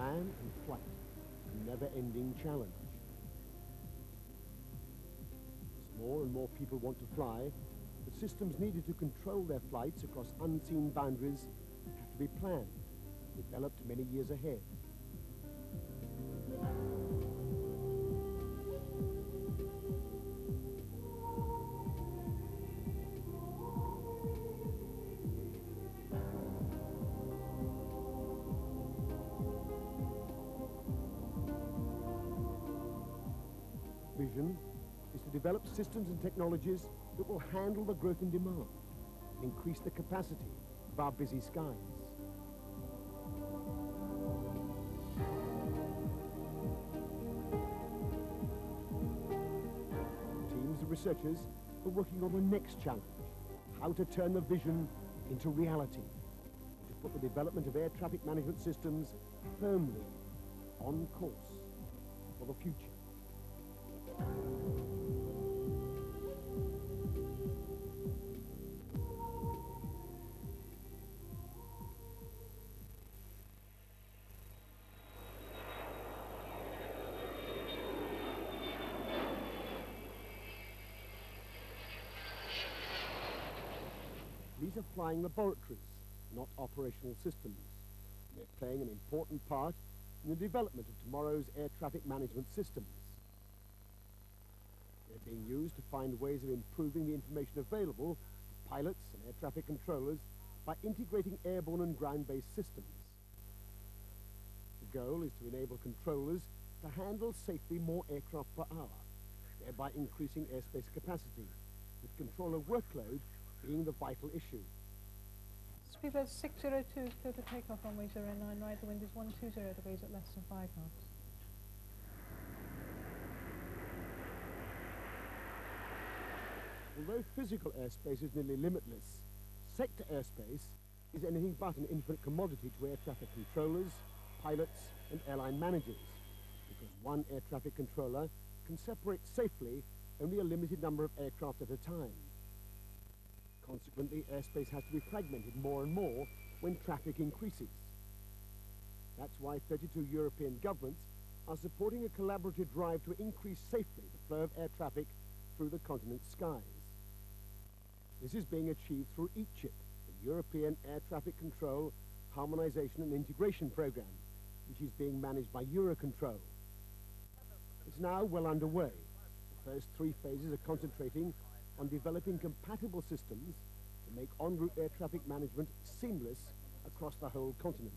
man and flight, a never-ending challenge. As more and more people want to fly, the systems needed to control their flights across unseen boundaries have to be planned, developed many years ahead. Vision is to develop systems and technologies that will handle the growth in demand and increase the capacity of our busy skies. Teams of researchers are working on the next challenge, how to turn the vision into reality, to put the development of air traffic management systems firmly on course for the future. These are flying laboratories, not operational systems. They're playing an important part in the development of tomorrow's air traffic management systems. They're being used to find ways of improving the information available to pilots and air traffic controllers by integrating airborne and ground-based systems. The goal is to enable controllers to handle safely more aircraft per hour, thereby increasing airspace capacity, with controller workload being the vital issue. Speedbird 602 is clear to take off runway 09, right, the wind is 120 degrees at less than 5 knots. Although physical airspace is nearly limitless, sector airspace is anything but an infinite commodity to air traffic controllers, pilots and airline managers, because one air traffic controller can separate safely only a limited number of aircraft at a time. Consequently, airspace has to be fragmented more and more when traffic increases. That's why 32 European governments are supporting a collaborative drive to increase safely the flow of air traffic through the continent's skies. This is being achieved through ECHIP, the European Air Traffic Control Harmonization and Integration Program, which is being managed by Eurocontrol. It's now well underway. The first 3 phases are concentrating on developing compatible systems to make en route air traffic management seamless across the whole continent.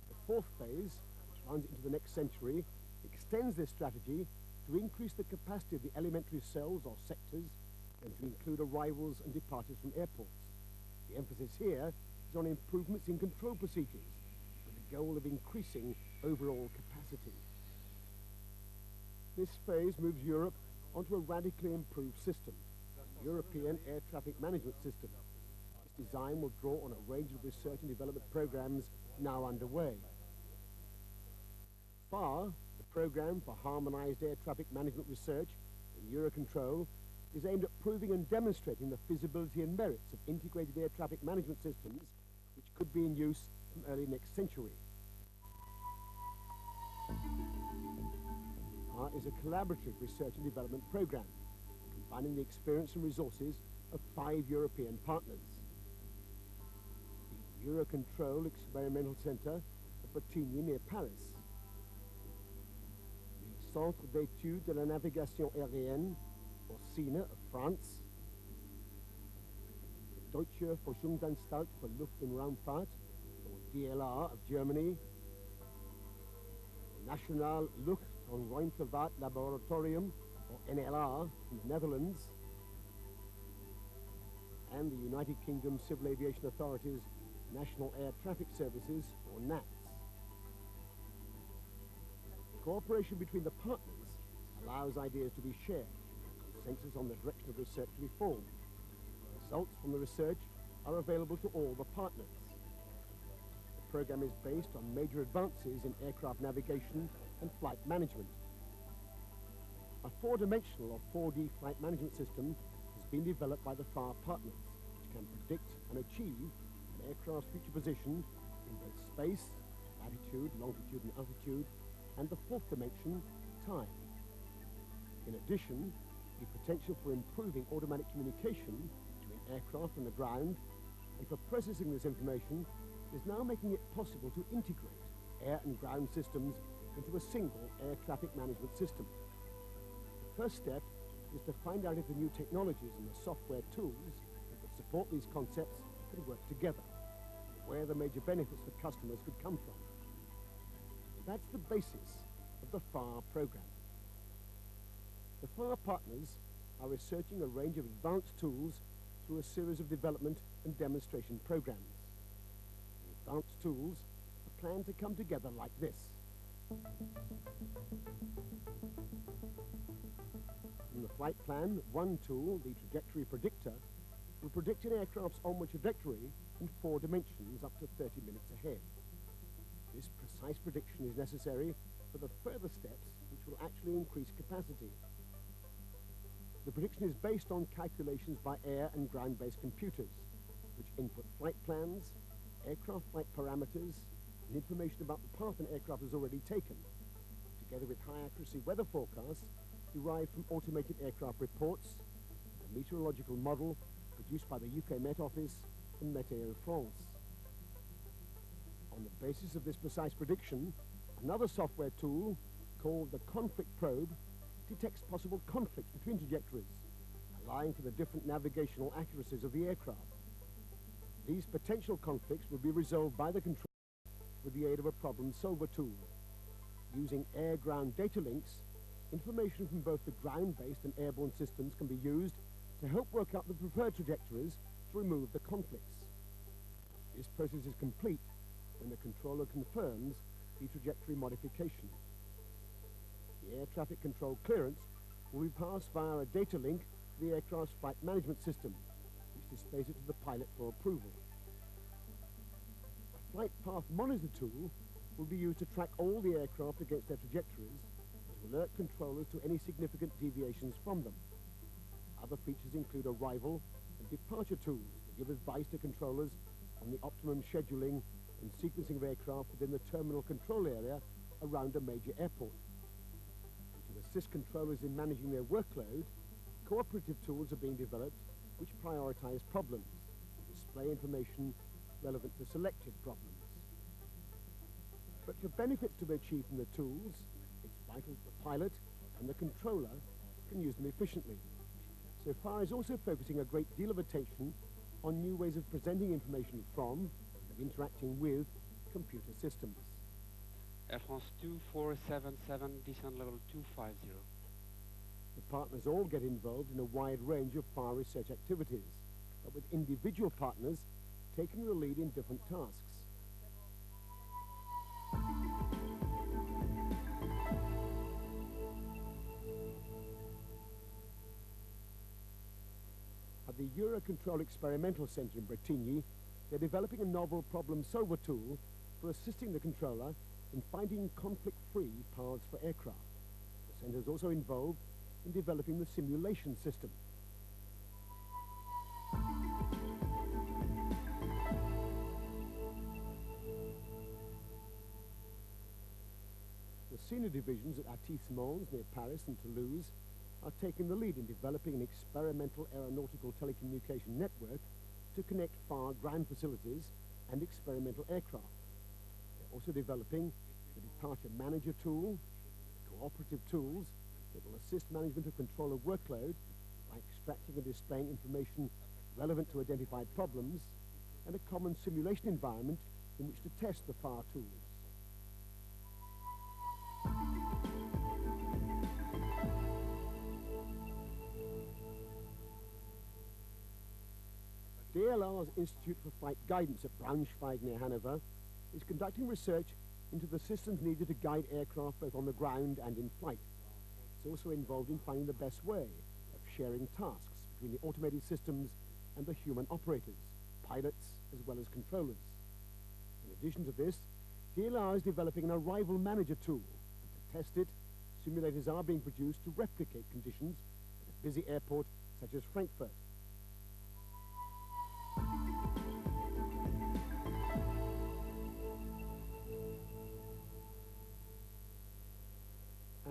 The 4th phase, which runs into the next century, extends this strategy to increase the capacity of the elementary cells or sectors and to include arrivals and departures from airports. The emphasis here is on improvements in control procedures with the goal of increasing overall capacity. This phase moves Europe onto a radically improved system, the European Air Traffic Management System. Its design will draw on a range of research and development programs now underway. PHARE, the Program for Harmonized Air Traffic Management Research in Eurocontrol, is aimed at proving and demonstrating the feasibility and merits of integrated air traffic management systems, which could be in use from early next century. PHARE is a collaborative research and development program, combining the experience and resources of 5 European partners. The Eurocontrol Experimental Center at Bretigny near Paris, the Centre d'Etudes de la Navigation Aérienne, or CENA of France, the Deutsche Forschungsanstalt für Luft- und Raumfahrt, or DLR of Germany, the National Lucht- und Ruimtevaartlaboratorium, or NLR, from the Netherlands, and the United Kingdom Civil Aviation Authority's National Air Traffic Services, or NATS. Cooperation between the partners allows ideas to be shared, consensus on the direction of research to be formed. Results from the research are available to all the partners. The program is based on major advances in aircraft navigation and flight management. A 4-dimensional or 4D flight management system has been developed by the PHARE partners, which can predict and achieve an aircraft's future position in both space latitude, longitude and altitude, and the fourth dimension, time. In addition, the potential for improving automatic communication between aircraft and the ground, and for processing this information, is now making it possible to integrate air and ground systems into a single air traffic management system. The first step is to find out if the new technologies and the software tools that would support these concepts can work together, and where the major benefits for customers could come from. That's the basis of the PHARE program. The PHARE partners are researching a range of advanced tools through a series of development and demonstration programs. The advanced tools are planned to come together like this. From the flight plan, one tool, the trajectory predictor, will predict an aircraft's onward trajectory in 4 dimensions up to 30 minutes ahead. This precise prediction is necessary for the further steps which will actually increase capacity. The prediction is based on calculations by air and ground-based computers, which input flight plans, aircraft flight parameters, and information about the path an aircraft has already taken, together with high-accuracy weather forecasts derived from automated aircraft reports, and a meteorological model produced by the UK Met Office and Météo France. On the basis of this precise prediction, another software tool, called the conflict probe, detects possible conflicts between trajectories, allowing for the different navigational accuracies of the aircraft. These potential conflicts will be resolved by the controller with the aid of a problem solver tool. Using air-ground data links, information from both the ground-based and airborne systems can be used to help work out the preferred trajectories to remove the conflicts. This process is complete when the controller confirms the trajectory modification. The air traffic control clearance will be passed via a data link to the aircraft's flight management system, which displays it to the pilot for approval. A flight path monitor tool will be used to track all the aircraft against their trajectories and to alert controllers to any significant deviations from them. Other features include arrival and departure tools to give advice to controllers on the optimum scheduling and sequencing of aircraft within the terminal control area around a major airport. And to assist controllers in managing their workload, cooperative tools are being developed which prioritize problems and display information relevant to selected problems. But for benefits to be achieved from the tools, it's vital that the pilot and the controller can use them efficiently. So PHARE is also focusing a great deal of attention on new ways of presenting information from and interacting with computer systems. Air France 2477, descent level 250. The partners all get involved in a wide range of PHARE research activities, but with individual partners taking the lead in different tasks. At the Eurocontrol Experimental Centre in Bretigny, they're developing a novel problem solver tool for assisting the controller in finding conflict-free paths for aircraft. The centre is also involved in developing the simulation system. The CENA divisions at Artismons near Paris and Toulouse are taking the lead in developing an experimental aeronautical telecommunication network to connect PHARE ground facilities and experimental aircraft. They're also developing the departure manager tool, cooperative tools that will assist management of controller workload by extracting and displaying information relevant to identified problems, and a common simulation environment in which to test the PHARE tools. DLR's Institute for Flight Guidance at Braunschweig near Hanover is conducting research into the systems needed to guide aircraft both on the ground and in flight. It's also involved in finding the best way of sharing tasks between the automated systems and the human operators, pilots as well as controllers. In addition to this, DLR is developing an arrival manager tool, and to test it, simulators are being produced to replicate conditions at a busy airport such as Frankfurt.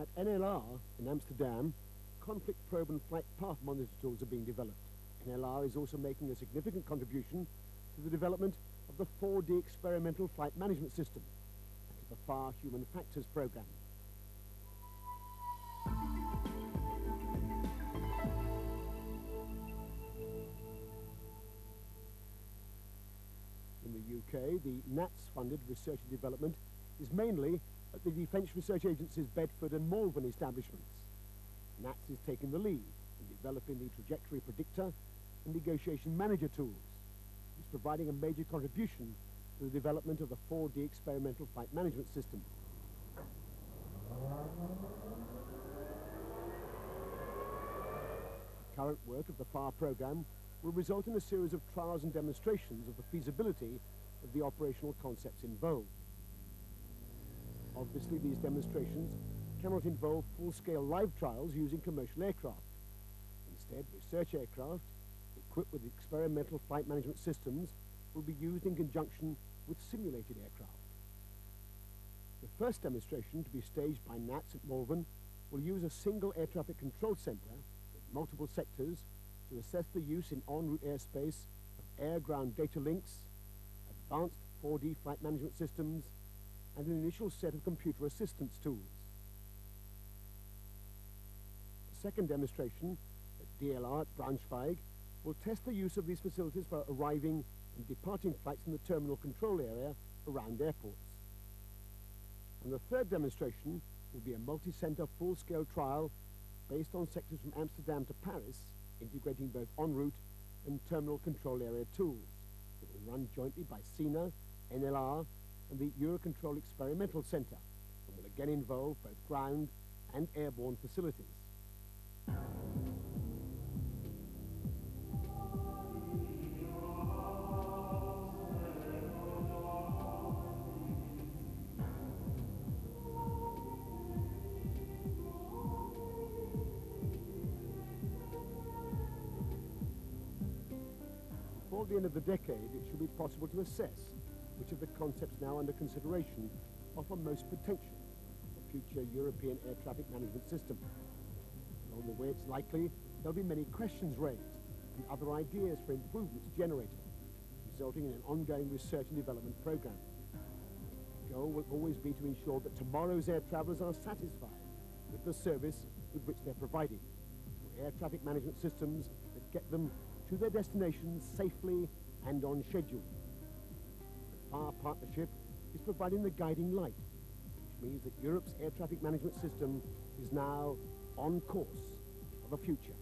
At NLR in Amsterdam, conflict probe and flight path monitor tools are being developed. NLR is also making a significant contribution to the development of the 4D experimental flight management system and to the PHARE human factors program. In the UK, the NATS-funded research and development is mainly at the Defence Research Agency's Bedford and Malvern establishments. NATS is taking the lead in developing the trajectory predictor and negotiation manager tools. It's providing a major contribution to the development of the 4D experimental flight management system. The current work of the PHARE program will result in a series of trials and demonstrations of the feasibility of the operational concepts involved. Obviously, these demonstrations cannot involve full-scale live trials using commercial aircraft. Instead, research aircraft, equipped with experimental flight management systems, will be used in conjunction with simulated aircraft. The first demonstration, to be staged by NATS at Malvern, will use a single air traffic control centre with multiple sectors to assess the use in en route airspace of air-ground data links, advanced 4D flight management systems, and an initial set of computer assistance tools. The second demonstration at DLR at Braunschweig will test the use of these facilities for arriving and departing flights in the terminal control area around airports. And the third demonstration will be a multi-centre full-scale trial based on sectors from Amsterdam to Paris, integrating both en route and terminal control area tools. It will run jointly by CENA, NLR, and the Eurocontrol Experimental Centre, and will again involve both ground and airborne facilities. Before the end of the decade, it should be possible to assess which of the concepts now under consideration offer most potential for the future European air traffic management system. Along the way, it's likely there'll be many questions raised and other ideas for improvements generated, resulting in an ongoing research and development program. The goal will always be to ensure that tomorrow's air travellers are satisfied with the service with which they're provided, through air traffic management systems that get them to their destinations safely and on schedule. The PHARE partnership is providing the guiding light, which means that Europe's air traffic management system is now on course for the future.